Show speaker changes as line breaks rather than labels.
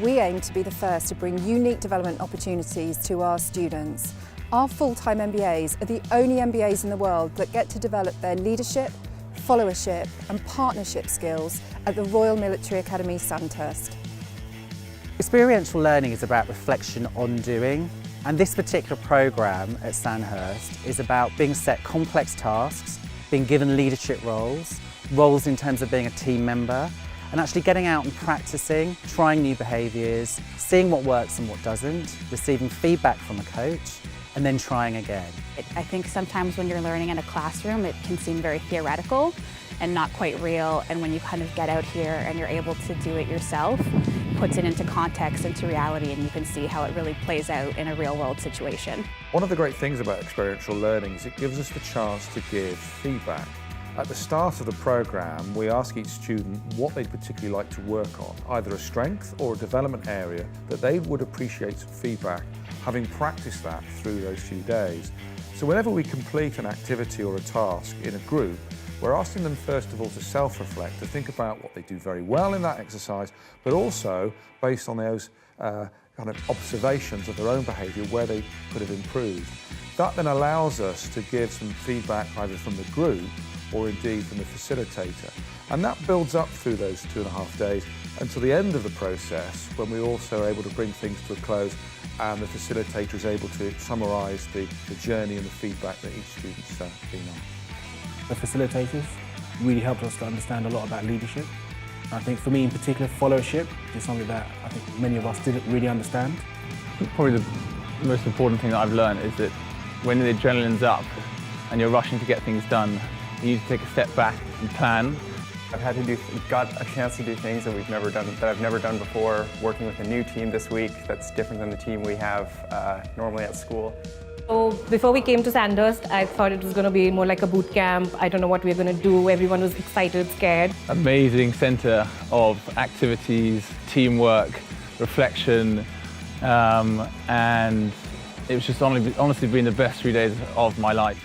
we aim to be the first to bring unique development opportunities to our students. Our full-time MBAs are the only MBAs in the world that get to develop their leadership, followership and partnership skills at the Royal Military Academy Sandhurst.
Experiential learning is about reflection on doing, and this particular programme at Sandhurst is about being set complex tasks, being given leadership roles in terms of being a team member, and actually getting out and practising, trying new behaviours, seeing what works and what doesn't, receiving feedback from a coach, and then trying again.
I think sometimes when you're learning in a classroom, it can seem very theoretical and not quite real, and when you kind of get out here and you're able to do it yourself, it puts it into context, into reality, and you can see how it really plays out in a real-world situation.
One of the great things about experiential learning is it gives us the chance to give feedback. At the start of the programme, we ask each student what they'd particularly like to work on, either a strength or a development area that they would appreciate some feedback, having practiced that through those few days. So whenever we complete an activity or a task in a group, we're asking them first of all to self-reflect, to think about what they do very well in that exercise, but also based on those kind of observations of their own behaviour, where they could have improved. That then allows us to give some feedback either from the group or indeed from the facilitator. And that builds up through those 2.5 days until the end of the process, when we're also able to bring things to a close and the facilitator is able to summarise the journey and the feedback that each student's been on.
The facilitators really helped us to understand a lot about leadership. I think for me in particular, followership is something that I think many of us didn't really understand.
Probably the most important thing that I've learned is that when the adrenaline's up and you're rushing to get things done, you need to take a step back and plan.
Got a chance to do things that I've never done before, working with a new team this week that's different than the team we have normally at school.
So before we came to Sandhurst, I thought it was going to be more like a boot camp. I don't know what we were going to do. Everyone was excited, scared.
Amazing centre of activities, teamwork, reflection, and it was just honestly been the best 3 days of my life.